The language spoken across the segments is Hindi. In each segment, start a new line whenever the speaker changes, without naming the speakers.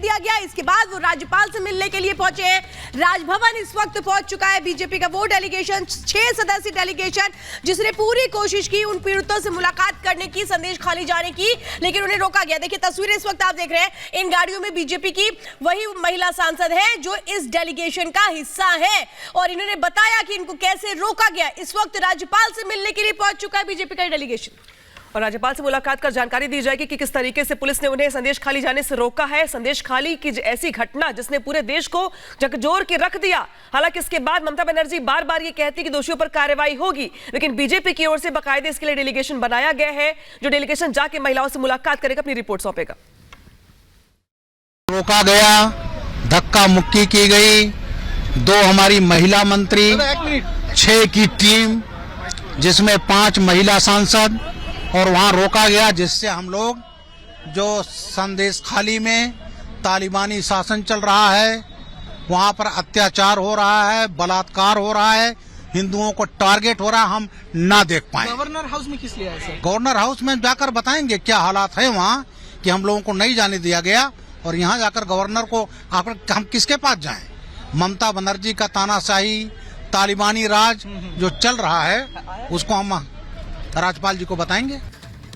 दिया गया। इसके बाद वो राज्यपाल से मिलने के लिए पहुंचे हैं। राजभवन इस वक्त पहुंच चुका है बीजेपी का वो डेलीगेशन, 6 सदस्यीय डेलीगेशन, जिसने पूरी कोशिश की उन पीड़ितों से मुलाकात करने की, संदेश खाली जाने की, लेकिन उन्हें रोका गया। देखिए तस्वीरें इस वक्त आप देख रहे हैं, इन गाड़ियों में बीजेपी की वही महिला सांसद है जो इस डेलीगेशन का हिस्सा है, और इन्होंने बताया कि इनको कैसे रोका गया। इस वक्त राज्यपाल से मिलने के लिए पहुंच चुका है बीजेपी का डेलीगेशन,
और राज्यपाल से मुलाकात कर जानकारी दी जाएगी कि किस तरीके से पुलिस ने उन्हें संदेश खाली जाने से रोका है। संदेश खाली की ऐसी घटना जिसने पूरे देश को झकझोर के रख दिया। हालांकि इसके बाद ममता बनर्जी बार बार ये कहती कि दोषियों पर कार्रवाई होगी, लेकिन बीजेपी की ओर से बाकायदे इसके लिए डेलीगेशन बनाया गया है, जो डेलीगेशन जाके महिलाओं से मुलाकात करेगा, अपनी रिपोर्ट सौंपेगा।
रोका गया, धक्का मुक्की की गई, 2 हमारी महिला मंत्री, 6 की टीम जिसमें 5 महिला सांसद, और वहां रोका गया, जिससे हम लोग जो संदेश खाली में तालिबानी शासन चल रहा है, वहां पर अत्याचार हो रहा है, बलात्कार हो रहा है, हिंदुओं को टारगेट हो रहा है, हम ना देख पाए।
गवर्नर हाउस में किस लिए आए सर?
गवर्नर हाउस में जाकर बताएंगे क्या हालात है वहाँ, कि हम लोगों को नहीं जाने दिया गया, और यहाँ जाकर गवर्नर को आकर हम किसके पास जाएं? ममता बनर्जी का तानाशाही तालिबानी राज जो चल रहा है, उसको हम राज्यपाल जी को बताएंगे।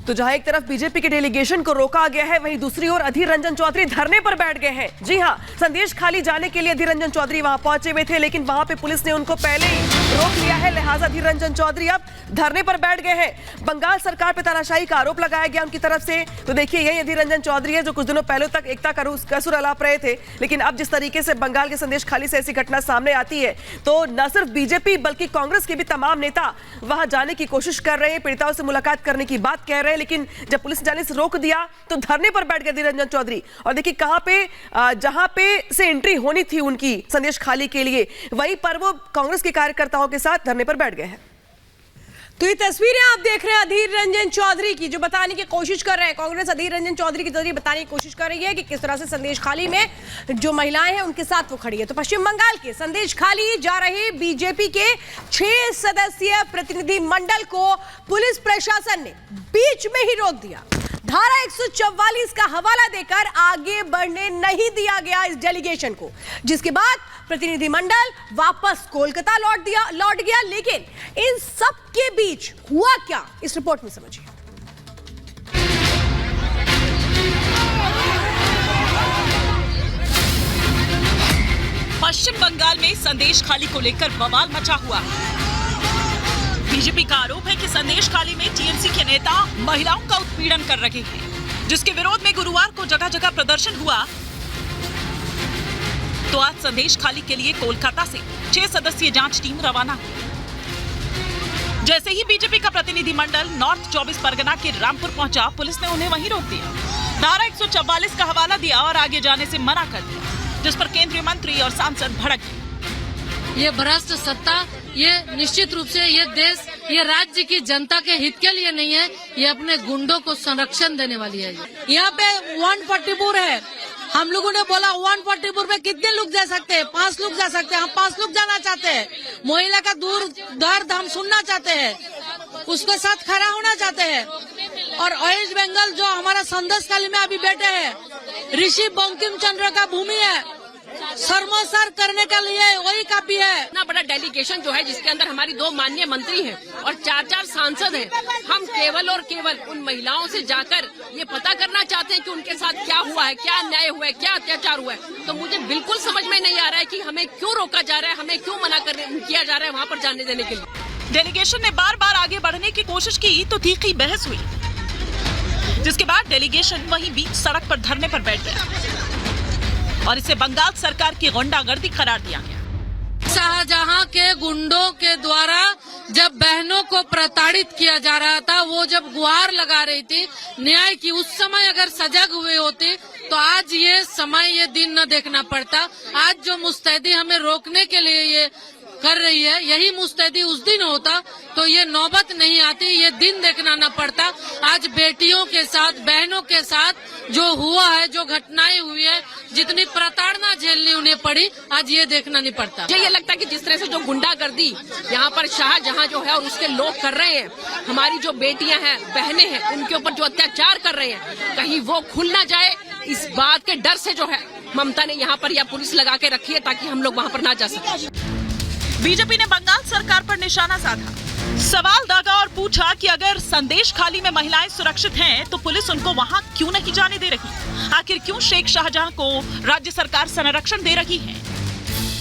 तो जहां एक तरफ बीजेपी के डेलीगेशन को रोका गया है, वहीं दूसरी ओर अधीर रंजन चौधरी धरने पर बैठ गए हैं। जी हां, संदेश खाली जाने के लिए अधीर रंजन चौधरी वहां पहुंचे हुए थे, लेकिन वहां पे पुलिस ने उनको पहले ही रोक लिया है। लिहाजा अधीर रंजन चौधरी अब धरने पर बैठ गए हैं। बंगाल सरकार पर तानाशाही का आरोप लगाया गया उनकी तरफ से। तो देखिए, यही अधीर रंजन चौधरी है जो कुछ दिनों पहले तक एकता कसुर अलाप रहे थे, लेकिन अब जिस तरीके से बंगाल के संदेश खाली से ऐसी घटना सामने आती है, तो न सिर्फ बीजेपी बल्कि कांग्रेस के भी तमाम नेता वहां जाने की कोशिश कर रहे हैं, पीड़िताओं से मुलाकात करने की बात कह रहे हैं, लेकिन जब पुलिस ने जाने से रोक दिया तो धरने पर बैठ गए अधीर रंजन चौधरी। और देखिए कहां पे, जहां पे से एंट्री होनी थी उनकी संदेश खाली के लिए, वहीं पर वो कांग्रेस के कार्यकर्ताओं के साथ धरने पर बैठ गए हैं।
तो ये तस्वीरें आप देख रहे हैं अधीर रंजन चौधरी की, जो बताने की कोशिश कर रहे हैं, कांग्रेस अधीर रंजन चौधरी के जरिए बताने की कोशिश कर रही है कि किस तरह से संदेश खाली में जो महिलाएं हैं उनके साथ वो खड़ी है। तो पश्चिम बंगाल के संदेश खाली जा रहे बीजेपी के 6 सदस्यीय प्रतिनिधि मंडल को पुलिस प्रशासन ने बीच में ही रोक दिया। धारा 144 का हवाला देकर आगे बढ़ने नहीं दिया गया इस डेलीगेशन को, जिसके बाद प्रतिनिधिमंडल वापस कोलकाता लौट गया। लेकिन इन सब के बीच हुआ क्या, इस रिपोर्ट में समझिए।
पश्चिम बंगाल में संदेश खाली को लेकर बवाल मचा हुआ है। बीजेपी का आरोप है कि संदेश खाली में टीएमसी के नेता महिलाओं का उत्पीड़न कर रहे हैं, जिसके विरोध में गुरुवार को जगह जगह प्रदर्शन हुआ। तो आज संदेश खाली के लिए कोलकाता से 6 सदस्यीय जांच टीम रवाना हुई। जैसे ही बीजेपी का प्रतिनिधिमंडल नॉर्थ 24 परगना के रामपुर पहुंचा, पुलिस ने उन्हें वहीं रोक दिया, धारा 144 का हवाला दिया और आगे जाने से मना कर दिया, जिस पर केंद्रीय मंत्री और सांसद भड़क गए।
ये भ्रष्ट सत्ता, ये निश्चित रूप से ये देश, ये राज्य की जनता के हित के लिए नहीं है, ये अपने गुंडों को संरक्षण देने वाली है। यहाँ पे 144 है, हम लोगों ने बोला 144 में कितने लोग जा सकते हैं? 5 लोग जा सकते हैं, हम 5 लोग जाना चाहते हैं। महिला का दर्द हम सुनना चाहते हैं, उसके साथ खड़ा होना चाहते हैं। और वेस्ट बंगाल जो हमारा संदेश खाली में अभी बैठे हैं, ऋषि बंकिम चंद्र का भूमि है, शर्मसार करने के लिए वही काफी है।
इतना बड़ा डेलीगेशन जो है, जिसके अंदर हमारी 2 माननीय मंत्री हैं और 4 सांसद हैं, हम केवल और केवल उन महिलाओं से जाकर ये पता करना चाहते हैं कि उनके साथ क्या हुआ है, क्या अन्याय हुआ है, क्या अत्याचार हुआ है। तो मुझे बिल्कुल समझ में नहीं आ रहा है कि हमें क्यों रोका जा रहा है, हमें क्यों मना किया जा रहा है वहाँ पर जाने देने के लिए।
डेलीगेशन ने बार बार आगे बढ़ने की कोशिश की तो तीखी बहस हुई, जिसके बाद डेलीगेशन वहीं बीच सड़क पर धरने पर बैठ गया और इसे बंगाल सरकार की गुंडागर्दी करार दिया गया।
शाहजहां के गुंडों के द्वारा जब बहनों को प्रताड़ित किया जा रहा था, वो जब गुहार लगा रही थी न्याय की, उस समय अगर सजग हुए होते तो आज ये समय, ये दिन न देखना पड़ता। आज जो मुस्तैदी हमें रोकने के लिए ये कर रही है, यही मुस्तैदी उस दिन होता तो ये नौबत नहीं आती, ये दिन देखना न पड़ता। आज बेटियों के साथ, बहनों के साथ जो हुआ है, जो घटनाएं हुई है, जितनी प्रताड़ना झेलनी उन्हें पड़ी, आज ये देखना नहीं पड़ता।
मुझे ये लगता है कि जिस तरह से जो गुंडागर्दी यहाँ पर शाहजहां जो है और उसके लोग कर रहे हैं, हमारी जो बेटियां हैं, बहनें हैं, उनके ऊपर जो अत्याचार कर रहे हैं, कहीं वो खुल ना जाए, इस बात के डर से जो है ममता ने यहाँ पर या पुलिस लगा के रखी है ताकि हम लोग वहाँ पर ना जा सके।
बीजेपी ने बंगाल सरकार पर निशाना साधा, सवाल दागा और पूछा कि अगर संदेश खाली में महिलाएं सुरक्षित हैं तो पुलिस उनको वहां क्यों नहीं जाने दे रही? आखिर क्यों शेख शाहजहां को राज्य सरकार संरक्षण दे रही है?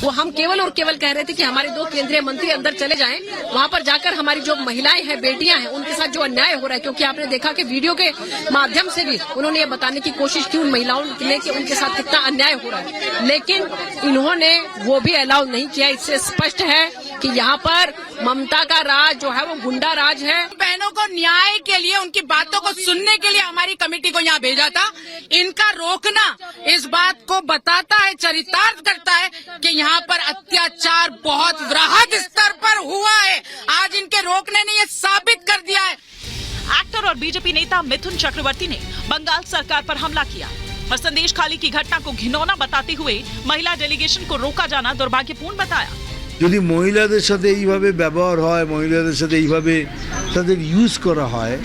वो हम केवल और केवल कह रहे थे कि हमारे 2 केंद्रीय मंत्री अंदर चले जाएं, वहां पर जाकर हमारी जो महिलाएं हैं, बेटियां हैं, उनके साथ जो अन्याय हो रहा है, क्योंकि आपने देखा कि वीडियो के माध्यम से भी उन्होंने ये बताने की कोशिश की उन महिलाओं ने कि उनके साथ कितना अन्याय हो रहा है, लेकिन इन्होंने वो भी अलाउ नहीं किया। इससे स्पष्ट है कि यहाँ पर ममता का राज जो है वो गुंडा राज है।
बहनों को न्याय के लिए, उनकी बातों को सुनने के लिए हमारी कमेटी को यहाँ भेजा था। इनका रोकना इस बात को बताता है, चरितार्थ करता है कि यहाँ पर अत्याचार बहुत वृहद स्तर पर हुआ है। आज इनके रोकने ने ये साबित कर दिया है।
एक्टर और बीजेपी नेता मिथुन चक्रवर्ती ने बंगाल सरकार पर हमला किया और संदेश खाली की घटना को घिनौना बताते हुए महिला डेलीगेशन को रोका जाना दुर्भाग्यपूर्ण बताया।
যদি মহিলাদের সাথে এইভাবে ব্যবহার হয়, মহিলাদের সাথে এইভাবে তাদের ইউজ করা হয়,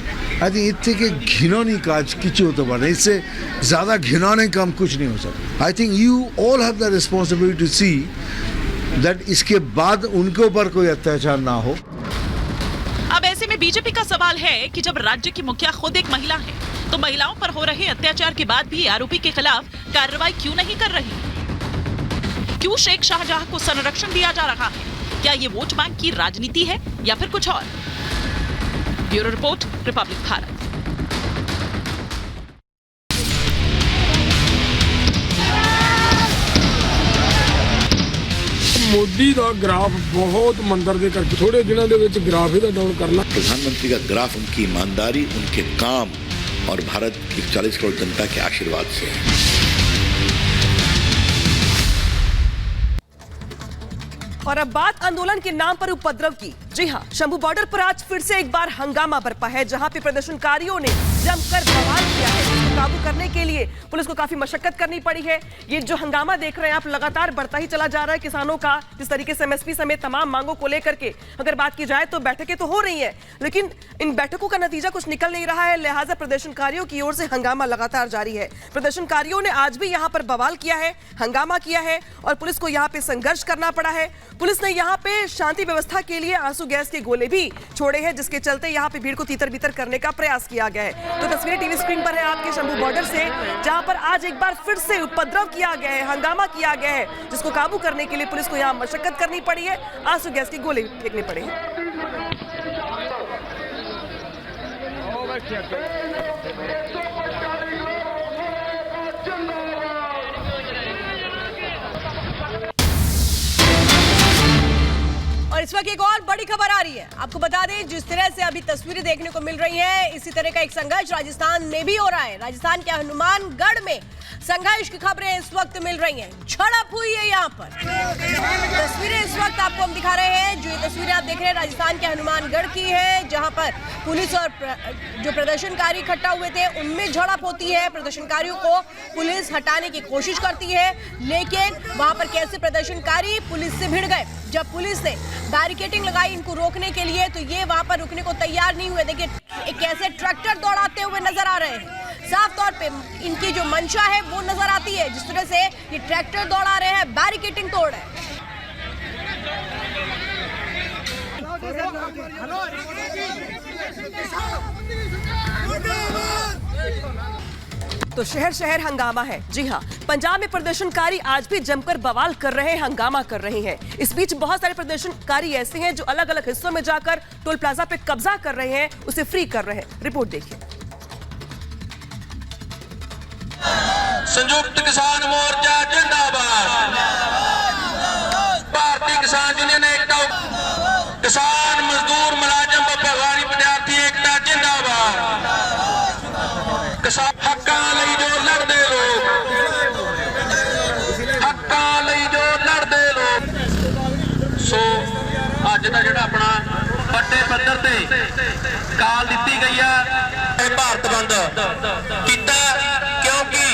आई थिंक इस থেকে घिनौनी কাজ কিছু হতে পারে। इससे ज़्यादा घिनौने काम कुछ नहीं हो सकता। I think you all have the responsibility to see that इसके बाद उनके ऊपर कोई अत्याचार ना हो।
अब ऐसे में बीजेपी का सवाल है कि जब राज्य की मुखिया खुद एक महिला है तो महिलाओं पर हो रहे अत्याचार के बाद भी आरोपी के खिलाफ कार्रवाई क्यों नहीं कर रही? क्यों शेख शाहजहां को संरक्षण दिया जा रहा है? क्या ये वोट बैंक की राजनीति है या फिर कुछ और? Bureau report, Republic Bharat.
Modi ਦਾ ਗ੍ਰਾਫ ਬਹੁਤ ਮੰਦਰ ਦੇ ਕਰਕੇ ਥੋੜੇ ਦਿਨਾਂ ਦੇ ਵਿੱਚ ਗ੍ਰਾਫ ਇਹਦਾ ਡਾਊਨ ਕਰਨਾ।
प्रधानमंत्री का ग्राफ उनकी ईमानदारी, उनके काम और भारत की 40 करोड़ जनता के आशीर्वाद से है।
और अब बात आंदोलन के नाम पर उपद्रव की। जी हां, शंभू बॉर्डर पर आज फिर से एक बार हंगामा बरपा है, जहां पे प्रदर्शनकारियों ने जमकर बवाल किया है। इसको काबू करने के लिए पुलिस को काफी मशक्कत करनी पड़ी है। ये जो हंगामा देख रहे हैं आप, लगातार बढ़ता ही चला जा रहा है किसानों का। जिस तरीके से एमएसपी समेत तमाम मांगों को लेकर के अगर बात की जाए तो बैठकें तो हो रही है, लेकिन इन बैठकों का नतीजा कुछ निकल नहीं रहा है। लिहाजा प्रदर्शनकारियों की ओर से हंगामा लगातार जारी है। प्रदर्शनकारियों ने आज भी यहाँ पर बवाल किया है, हंगामा किया है और पुलिस को यहाँ पे संघर्ष करना पड़ा है। पुलिस ने यहाँ पे शांति व्यवस्था के लिए आंसू गैस के गोले भी छोड़े हैं, जिसके चलते यहाँ पे भीड़ को तीतर बीतर करने का प्रयास किया गया है। तो तस्वीरें टीवी स्क्रीन पर है आपके शंभू बॉर्डर से, जहां पर आज एक बार फिर से उपद्रव किया गया है, हंगामा किया गया है, जिसको काबू करने के लिए पुलिस को यहाँ मशक्कत करनी पड़ी है, आंसू गैस के गोले फेंकने पड़े हैं।
और इस वक्त एक और बड़ी खबर आ रही है। आपको बता दें, जिस तरह से अभी तस्वीरें देखने को मिल रही हैं, इसी तरह का एक संघर्ष राजस्थान में भी हो रहा है। राजस्थान के हनुमानगढ़ में संघर्ष की खबरें इस वक्त मिल रही हैं। झड़प हुई है यहाँ पर। तस्वीरें इस वक्त आपको हम दिखा रहे हैं। जो ये तस्वीरें आप देख रहे हैं राजस्थान के हनुमानगढ़ की है, जहाँ पर पुलिस और जो प्रदर्शनकारी इकट्ठा हुए थे उनमें झड़प होती है। प्रदर्शनकारियों को पुलिस हटाने की कोशिश करती है, लेकिन वहाँ पर कैसे प्रदर्शनकारी पुलिस से भिड़ गए। जब पुलिस ने बैरिकेडिंग लगाई इनको रोकने के लिए, तो ये वहाँ पर रुकने को तैयार नहीं हुए। देखिए एक कैसे ट्रैक्टर दौड़ाते हुए नजर आ रहे हैं। साफ तौर पे इनकी जो मंशा है वो नजर आती है, जिस तरह से ये ट्रैक्टर दौड़ा रहे हैं, बैरिकेडिंग तोड़ रहे हैं।
तो शहर शहर हंगामा है। जी हां, पंजाब में प्रदर्शनकारी आज भी जमकर बवाल कर रहे हैं, हंगामा कर रहे हैं। इस बीच बहुत सारे प्रदर्शनकारी ऐसे हैं जो अलग अलग हिस्सों में जाकर टोल प्लाजा पे कब्जा कर रहे हैं, उसे फ्री कर रहे हैं। रिपोर्ट देखिए।
संयुक्त किसान मोर्चा जिंदाबाद, भारतीय किसान यूनियन एकता, किसान मजदूर मुलाजिम व्यापारी विद्यार्थी एकता जिंदाबाद। किसान हक्कां लई जो लड़दे लोग, हक्कां लई जो लड़दे लोग। सो अज दा जिहड़ा अपना ਵੱਡੇ ਪੱਧਰ ਤੇ ਕਾਲ ਦਿੱਤੀ ਗਈ ਹੈ, ਇਹ ਭਾਰਤ ਬੰਦ ਕੀਤਾ ਕਿਉਂਕਿ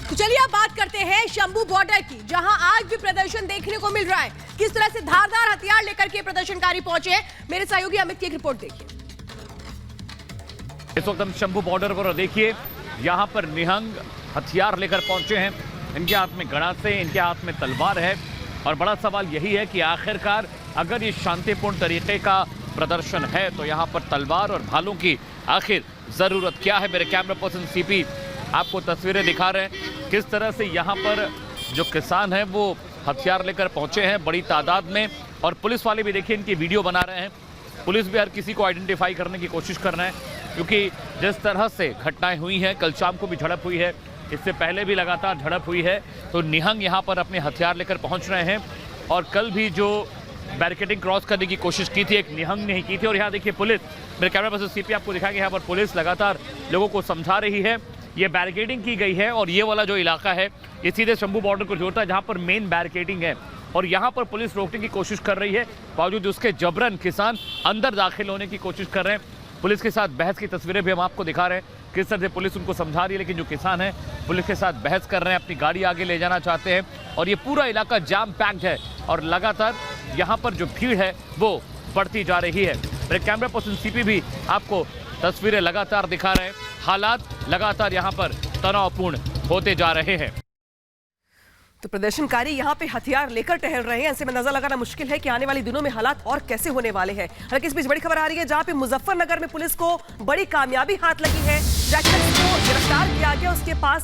तो चलिए अब बात करते करते हैं शंभू बॉर्डर की, जहां आज भी प्रदर्शन देखने को मिल रहा है। किस तरह से धारदार हथियार लेकर के प्रदर्शनकारी पहुंचे हैं, मेरे सहयोगी अमित की एक रिपोर्ट देखिए।
इस वक्त हम शंभू बॉर्डर पर देखिए, यहाँ पर निहंग हथियार लेकर पहुंचे हैं। इनके हाथ में गणासे, इनके हाथ में तलवार है और बड़ा सवाल यही है कि आखिरकार अगर ये शांतिपूर्ण तरीके का प्रदर्शन है तो यहाँ पर तलवार और भालों की आखिर जरूरत क्या है। मेरे कैमरा पर्सन सीपी आपको तस्वीरें दिखा रहे हैं किस तरह से यहाँ पर जो किसान हैं वो हथियार लेकर पहुंचे हैं बड़ी तादाद में, और पुलिस वाले भी देखिए इनकी वीडियो बना रहे हैं। पुलिस भी हर किसी को आइडेंटिफाई करने की कोशिश कर रहे हैं, क्योंकि जिस तरह से घटनाएं हुई हैं, कल शाम को भी झड़प हुई है, इससे पहले भी लगातार झड़प हुई है, तो निहंग यहाँ पर अपने हथियार लेकर पहुँच रहे हैं। और कल भी जो बैरिकेडिंग क्रॉस करने की कोशिश की थी एक निहंग ने ही की थी। और यहाँ देखिए पुलिस, मेरे कैमरा पर्सन सीपी आपको दिखाएंगे, यहाँ पर पुलिस लगातार लोगों को समझा रही है। ये बैरिकेडिंग की गई है और ये वाला जो इलाका है ये सीधे शंभू बॉर्डर को जोड़ता है, जहाँ पर मेन बैरिकेडिंग है, और यहाँ पर पुलिस रोकने की कोशिश कर रही है। बावजूद उसके जबरन किसान अंदर दाखिल होने की कोशिश कर रहे हैं। पुलिस के साथ बहस की तस्वीरें भी हम आपको दिखा रहे हैं, किस तरह से पुलिस उनको समझा रही है, लेकिन जो किसान हैं पुलिस के साथ बहस कर रहे हैं, अपनी गाड़ी आगे ले जाना चाहते हैं। और ये पूरा इलाका जाम पैक्ड है और लगातार यहाँ पर जो भीड़ है वो बढ़ती जा रही है। मेरे कैमरा पर्सन सीपी भी आपको तस्वीरें लगातार दिखा रहे हैं। हालात लगातार यहाँ पर तनावपूर्ण होते जा रहे हैं।
तो प्रदर्शनकारी यहाँ पे हथियार लेकर टहल रहे हैं, ऐसे में नजर लगाना मुश्किल है कि आने वाले दिनों में हालात और कैसे होने वाले हैं। हालांकि इस बीच बड़ी खबर आ रही है, जहाँ पे मुजफ्फरनगर में पुलिस को बड़ी कामयाबी हाथ लगी है। जैकलिन को गिरफ्तार किया गया, उसके पास से